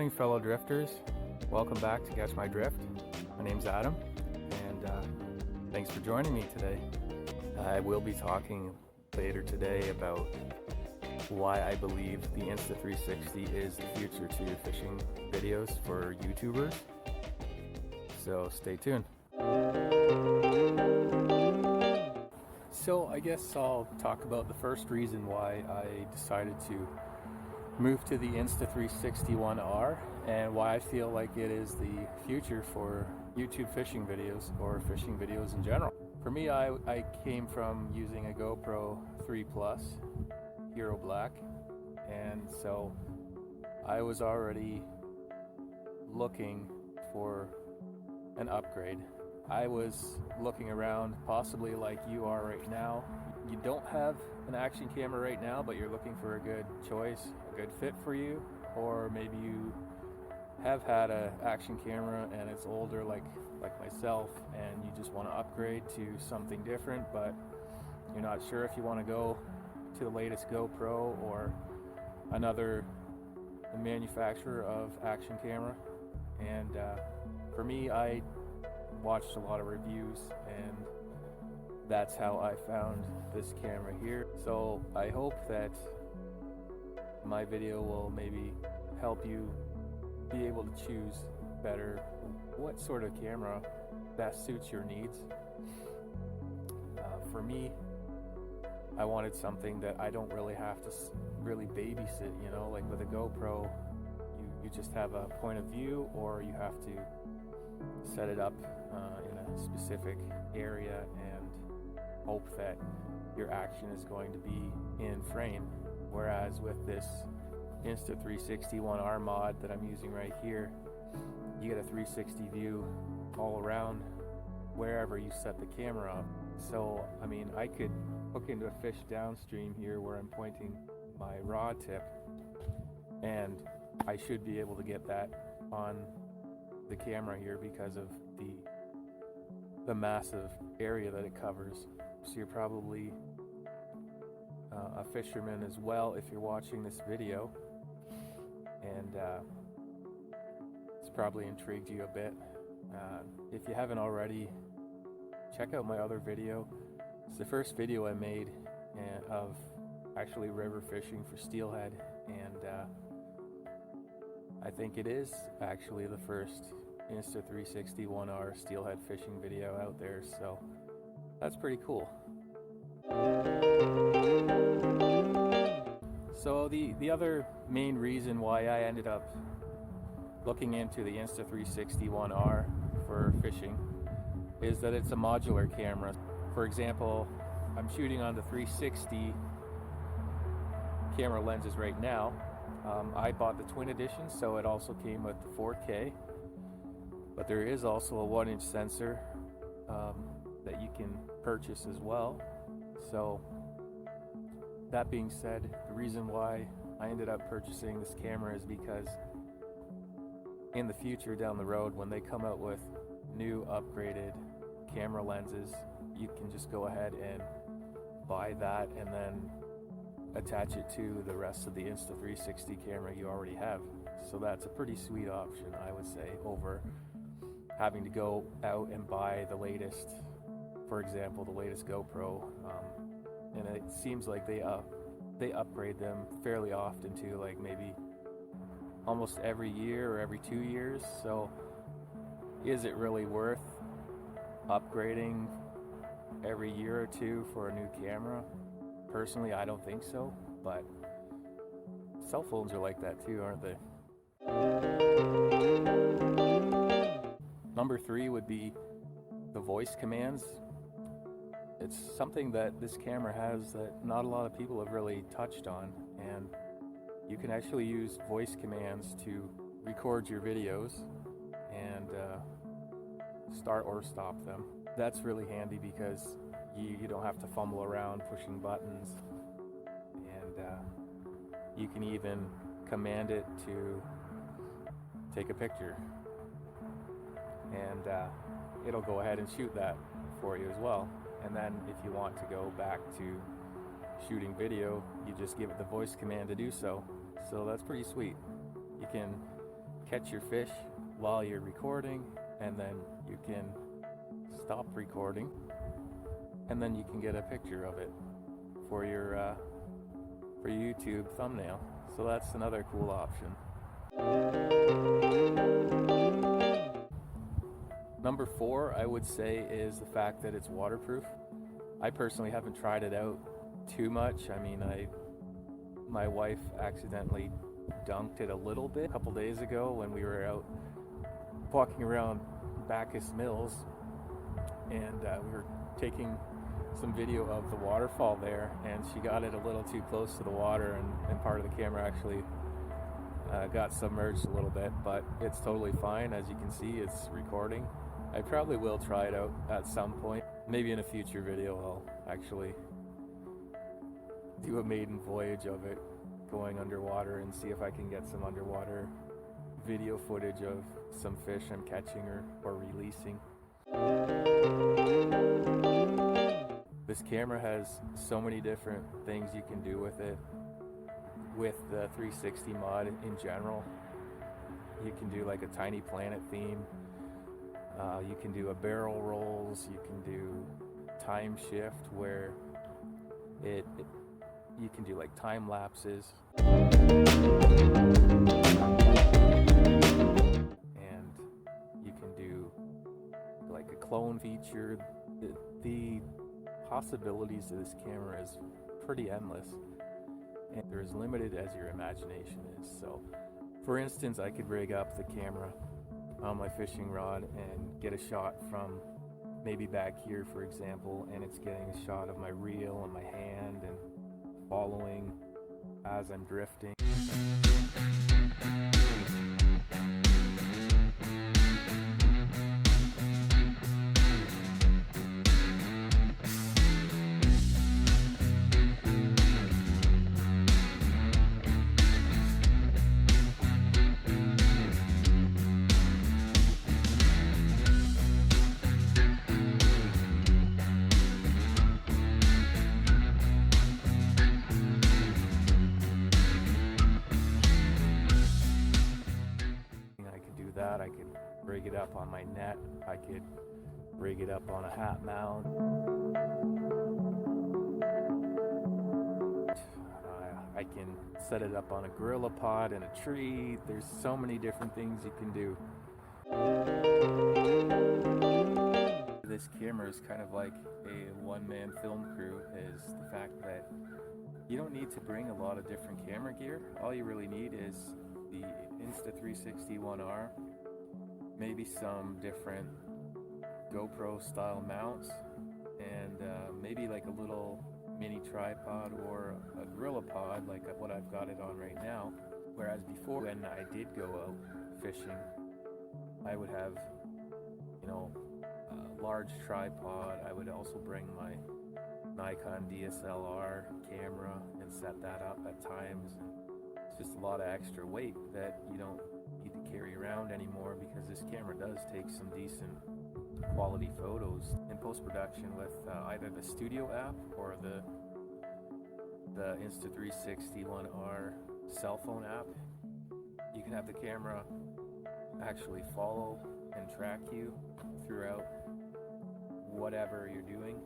morning, fellow drifters. Welcome back to Catch My Drift. My name's Adam, and thanks for joining me today. I will be talking later today about why I believe the Insta360 is the future to fishing videos for YouTubers. So stay tuned. So I guess I'll talk about the first reason why I decided to move to the Insta360 One R and why I feel like it is the future for YouTube fishing videos or fishing videos in general. For me, I came from using a Gopro 3 Plus Hero Black, and so I was already looking for an upgrade. I was looking around, possibly like you are right now. You don't have an action camera right now, but you're looking for a good choice, a good fit for you, or maybe you have had an action camera and it's older like myself, and you just want to upgrade to something different, but you're not sure if you want to go to the latest GoPro or another manufacturer of action camera. And for me, I watched a lot of reviews, and that's how I found this camera here. So I hope that my video will maybe help you be able to choose better what sort of camera best suits your needs. For me, I wanted something that I don't really have to really babysit, you know, like with a GoPro, you just have a point of view, or you have to set it up in a specific area and hope that your action is going to be in frame. Whereas with this Insta360 One R mod that I'm using right here, you get a 360 view all around wherever you set the camera up. So I mean, I could hook into a fish downstream here where I'm pointing my rod tip, and I should be able to get that on the camera here because of the massive area that it covers. So you're probably a fisherman as well if you're watching this video, and it's probably intrigued you a bit. If you haven't already, check out my other video. It's the first video I made of actually river fishing for steelhead, and I think it is actually the first Insta360 One R steelhead fishing video out there, so that's pretty cool. So the other main reason why I ended up looking into the Insta360 One R for fishing is that it's a modular camera. For example, I'm shooting on the 360 camera lenses right now. I bought the twin edition, so it also came with the 4K, but there is also a 1-inch sensor that you can purchase as well. So that being said, the reason why I ended up purchasing this camera is because in the future down the road, when they come out with new upgraded camera lenses, you can just go ahead and buy that and then attach it to the rest of the Insta360 camera you already have. So that's a pretty sweet option, I would say, over having to go out and buy the latest, for example, the latest GoPro. And it seems like they upgrade them fairly often too, like maybe almost every year or every 2 years. So is it really worth upgrading every year or two for a new camera? Personally, I don't think so, but cell phones are like that too, aren't they? Number 3 would be the voice commands. It's something that this camera has that not a lot of people have really touched on, and you can actually use voice commands to record your videos and start or stop them. That's really handy because you don't have to fumble around pushing buttons, and you can even command it to take a picture, and it'll go ahead and shoot that for you as well. And then if you want to go back to shooting video, you just give it the voice command to do so. So that's pretty sweet. You can catch your fish while you're recording, and then you can stop recording, and then you can get a picture of it for your YouTube thumbnail. So that's another cool option. Number 4, I would say, is the fact that it's waterproof. I personally haven't tried it out too much. I mean, my wife accidentally dunked it a little bit a couple days ago when we were out walking around Bacchus Mills, and we were taking some video of the waterfall there, and she got it a little too close to the water, and part of the camera actually got submerged a little bit, but it's totally fine. As you can see, it's recording. I probably will try it out at some point. Maybe in a future video I'll actually do a maiden voyage of it, going underwater, and see if I can get some underwater video footage of some fish I'm catching or releasing. This camera has so many different things you can do with it. With the 360 mod in general, you can do like a tiny planet theme. You can do a barrel rolls. You can do time shift, where you can do like time lapses, and you can do like a clone feature. The possibilities of this camera is pretty endless, and they're as limited as your imagination is. So, for instance, I could rig up the camera on my fishing rod and get a shot from maybe back here, for example, and it's getting a shot of my reel and my hand and following as I'm drifting. I could rig it up on my net. I could rig it up on a hat mount. I can set it up on a gorilla pod in a tree. There's so many different things you can do. This camera is kind of like a one-man film crew, is the fact that you don't need to bring a lot of different camera gear. All you really need is the Insta360 One R, maybe some different Gopro style mounts, and maybe like a little mini tripod or a gorilla pod like what I've got it on right now. Whereas before, when I did go out fishing, I would have, a large tripod. I would also bring my Nikon DSLR camera and set that up at times. It's just a lot of extra weight that you don't need to carry around anymore, because this camera does take some decent quality photos. In post-production with either the Studio app or the Insta360 One R cell phone app, you can have the camera actually follow and track you throughout whatever you're doing.